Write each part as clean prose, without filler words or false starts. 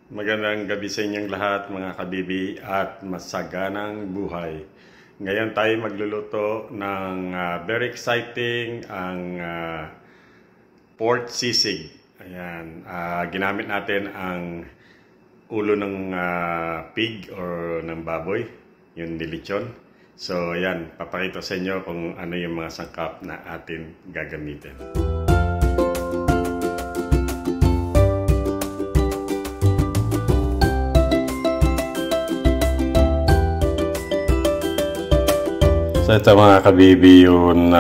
Magandang gabi sa inyong lahat mga kabibi at masaganang buhay. Ngayon tayo magluluto ng very exciting ang pork sisig. Ayan, ginamit natin ang ulo ng pig or ng baboy, yung nilitsyon. So ayan, papakita sa inyo kung ano yung mga sangkap na atin gagamitin. So ito mga kabibi yung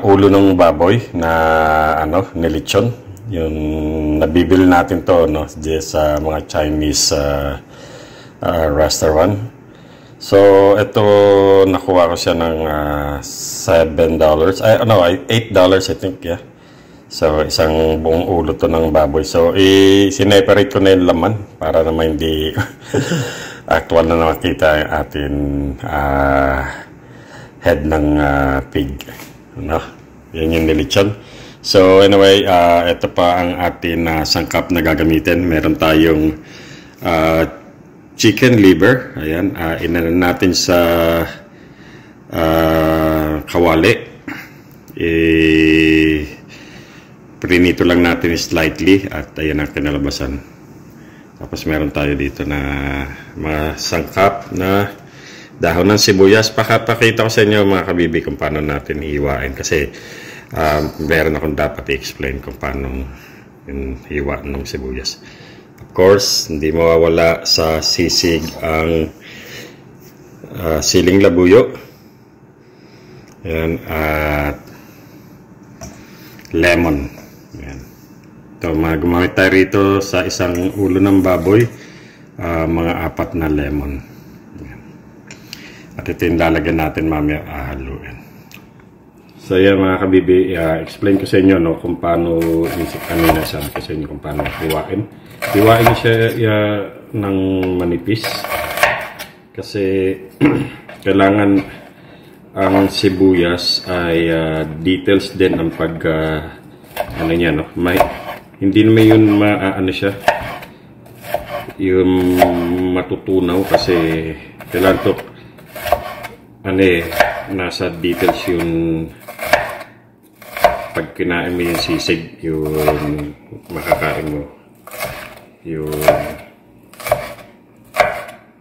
ulo ng baboy na nilitsyon. Yung nabibili natin to sa mga Chinese restaurant. So ito nakuha ko siya ng $7. $8 I think, yeah. So isang buong ulo to ng baboy. So sineparate ko na yung laman para naman hindi actual na nakita yung ating head ng pig. Yan yung nilitsyon. So anyway, ito pa ang ating sangkap na gagamitin. Meron tayong chicken liver. Ayan, inanan natin sa kawali. Prinito lang natin slightly at ayan ang kinalabasan. Tapos meron tayo dito na mga sangkap na dahon ng sibuyas. Pakita ko sa inyo mga kabibi kung paano natin hiwain. Kasi meron akong dapat i-explain kung paano hiwa ng sibuyas. Of course, hindi mawawala sa sisig ang siling labuyo. Ayan, at lemon. Ayan. Ito, gumamit tayo rito sa isang ulo ng baboy, mga 4 na lemon. Ayan. At ito yung lalagyan natin mamaya haluin. So yan mga kabibi, explain ko sa inyo kung paano kanina sabi ko sa inyo kung paano hiwain. Hiwain siya ng manipis kasi kailangan ang sibuyas ay details din ang pag niya, hindi naman yun siya yung matutunaw kasi kailangan to nasa details yung pag kinain mo yung sisig, yung makakain mo yung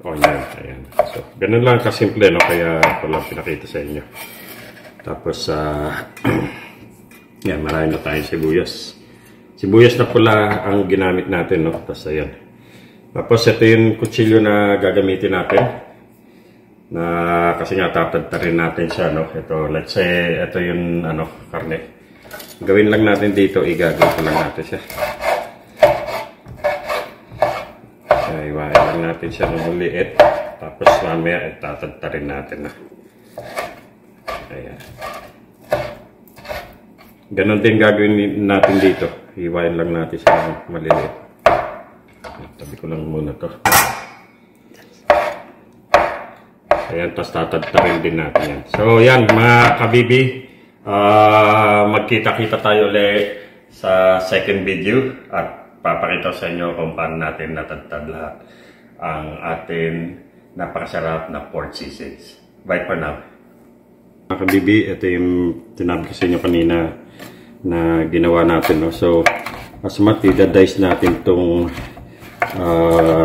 onion. Ayan. So ganun lang kasimple, kaya ako lang pinakita sa inyo. Tapos yan, marami na tayong sibuyas. Sibuyas na pula ang ginamit natin, Tapos ayan. Tapos ito yung kutsilyo na gagamitin natin. Na kasi nga tatadtarin natin siya, Ito, let's say, ito yung karne. Gawin lang natin dito, igagawin ko lang natin siya. Iwain lang natin siya ng uliit. Tapos mamaya tatadtarin natin na. Ayan. Ganon din gagawin natin dito. Hiwain lang natin siya ng maliliit. Tabi ko lang muna to. Ayan, tapos tatadtarin din natin yan. So yan mga kabibi, magkita-kita tayo ulit sa second video at papakita sa inyo kung paano natin natadtad lahat ang ating napakasarap na pork sisig. Bye for now. Mga kabibi, ito yung tinabi ko sa inyo kanina na ginawa natin. So asmat, i-dice natin itong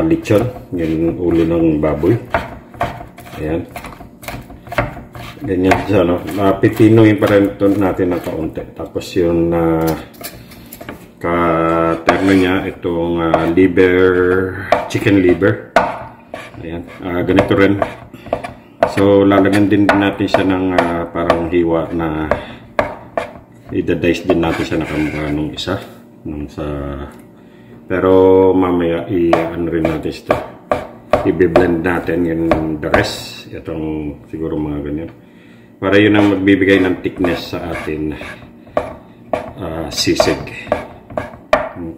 lechon, yung ulo ng baboy. Ayan. Ganyan siya, pipinoyin pa rin natin ng kaunti. Tapos yung katerno niya, itong chicken liver. Ayan. Ganito rin. So lalagyan din natin siya ng parang hiwa na i-dice din natin siya nakamukha nung isa. Pero mamaya rin natin ito. I-blend natin yung the rest. Itong siguro mga ganyan. Para yun ang magbibigay ng thickness sa atin sisig.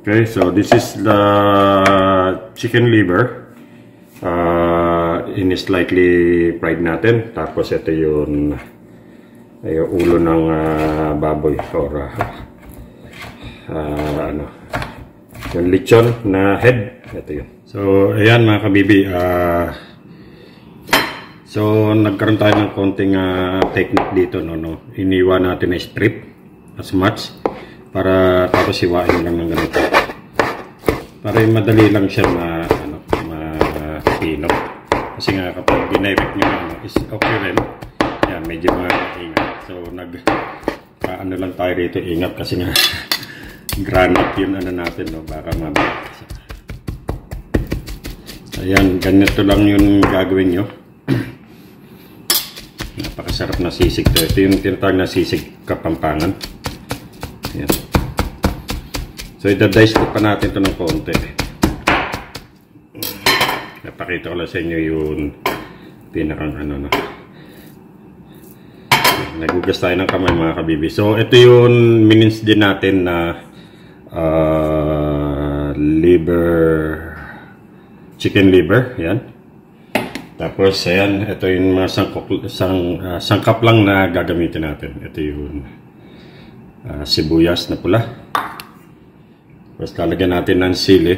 Okay, so this is the chicken liver. In-slightly fried natin. Tapos ito yung ulo ng baboy or Yung lechon na head. Ito yun. So, ayan mga kabibi. So, nagkaroon tayo ng konting technique dito. No? Iniwan natin na strip as much. Para tapos iwain lang ng ganito. Para madali lang siya ma-pino. Kasi nga kapag dinirect nyo is okay rin. Yan, medyo ingat. So, ano lang tayo rito, ingat kasi nga granite yun natin, no? Baka mabalik. Ayan, ganito lang yung gagawin nyo. Napakasarap na sisig to. Ito yung tinatawag na sisig Kapampangan. Ayan. So, idadice ko pa natin ito ng konti. Napakita ko lang sa inyo yung pinakang nagugas tayo ng kamay mga kabibi. So, ito yung minins din natin na chicken liver. Yan. Tapos, ayan, ito yung mga sangkap lang na gagamitin natin. Ito yung sibuyas na pula. Tapos, lalagyan natin ng sili.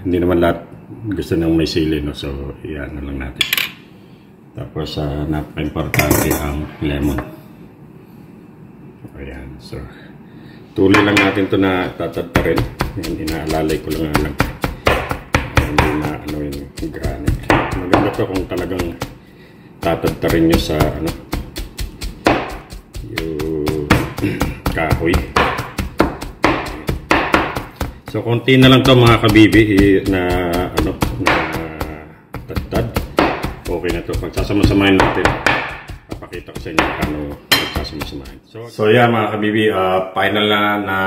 Hindi naman lahat gusto nang may sili, no? So, iyan na lang natin. Tapos, napaka-importante ang lemon. Ayan. So, tuloy lang natin ito na tatadtarin. Yan, inaalalay ko lang alam. Hindi na, yung granite. Maganda to kung talagang tatadtarin nyo sa, yung kahoy. So, konti na lang to mga kabibi na tadtad. Okay na to. Pagsasama-samahin natin. Papakita ko sa inyo paano pagsasama-samahin. So yeah mga kabibi, final na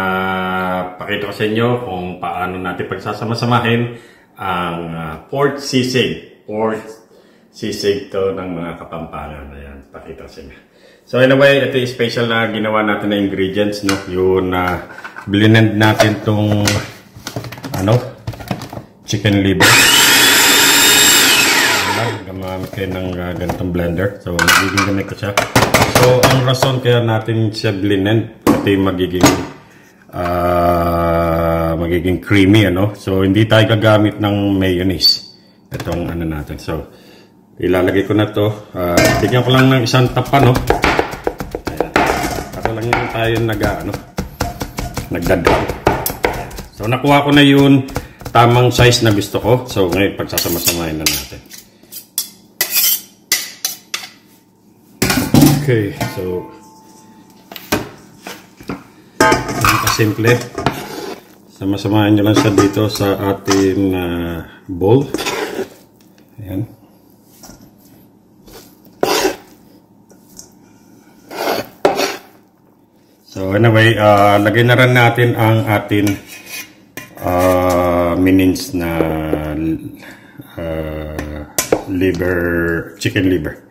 pakita ko sa inyo kung paano natin pagsasama-samahin ang pork sisig. Pork sisig to ng mga Kapampangan. Ayan, pakita ko sa inyo. So anyway, ito yung special na ginawa natin na ingredients, no? Yung blend natin tong chicken liver. Gamamit kayo ng ganitong blender. So, magiging ganito siya. So, ang rason kaya natin siya blend, ito yung magiging creamy, So, hindi tayo gagamit ng mayonnaise. Itong natin. So, ilalagay ko na to. Bigyan ko lang ng isang tapa, Ayan. Para lang yun tayo nagdadal. So, nakuha ko na yung tamang size na gusto ko. So, ngayon, pagsasama-samahin na natin. Okay, so simple. Sama-samahin nyo lang siya dito sa ating bowl. Ayan. So anyway, lagay na rin natin ang ating minins na chicken liver.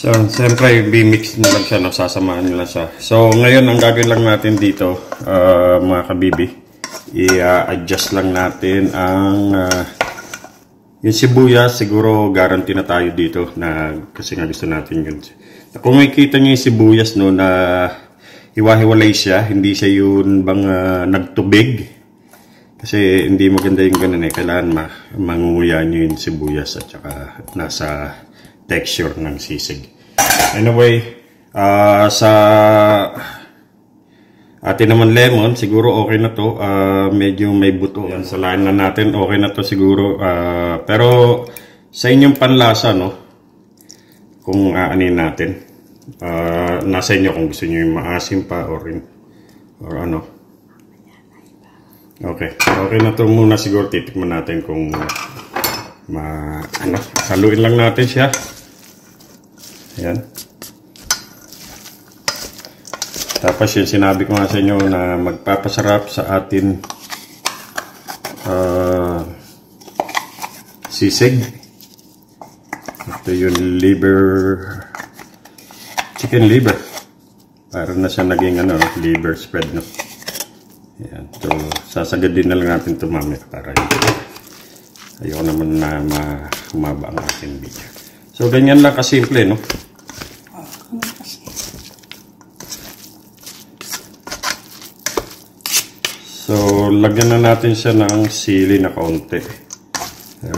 So, siyempre, bimix na lang siya, sasamahan nila siya. So, ngayon, ang gagawin lang natin dito, mga kabibi, i-adjust lang natin ang, yung sibuyas, siguro, guarantee na tayo dito, kasi nga gusto natin yun. Kung makikita nyo yung sibuyas, na hiwa-hiwalay siya, hindi siya yun bang nagtubig, kasi hindi maganda yung ganun kailangan mangunguya nyo yung sibuyas at saka nasa texture ng sisig. Anyway, sa atin naman lemon, siguro okay na to. Medyo may buto. Yan, salain na natin, okay na to siguro. Pero sa inyong panlasa, kung aanin natin, nasa inyo kung gusto nyo yung maasim pa or ano. Okay. Okay na to muna siguro. Titikman natin kung haluin lang natin siya. Ayan. Tapos yung sinabi ko nga sa inyo na magpapasarap sa atin sisig. Ito yung chicken liver. Para na siya naging liver spread, Ayan. So, sasagadin na lang natin ito mamaya para ayoko naman na humaba ang ating video. So, ganyan lang kasimple, So, lagyan na natin siya ng sili na kaunti. So,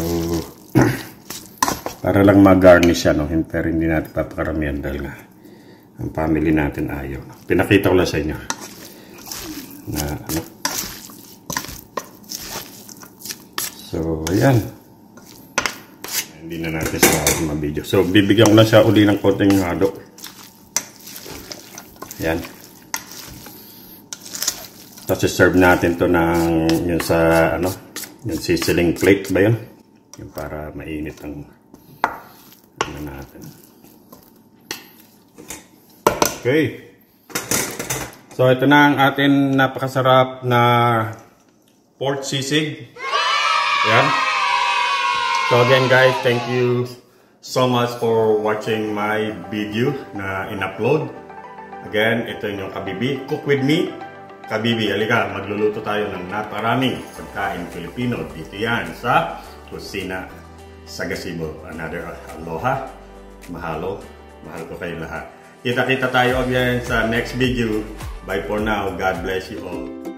para lang mag-garnish siya, no? Pero hindi natin papakaramihan dahil nga ang family natin ayaw. Pinakita ko lang sa inyo na ano. So, ayan. Hindi na natin sa ma-video. So, bibigyan ko lang siya uli ng konting halo. Ayan. Tapos serve natin to ng yun sa ano, yung sizzling plate ba yun? Yung para mainit ang ano natin. Okay. So ito na ang atin napakasarap na pork sisig. Ayan. So again guys, thank you so much for watching my video na in-upload. Again, ito yung Kabibi. Cook with me. Kabibi, halika, magluluto tayo ng naparaming pagkain Filipino. Dito yan sa Kusina Sagasibo. Another aloha, mahalo, mahal ko kayo lahat. Kita-kita tayo again sa next video. Bye for now. God bless you all.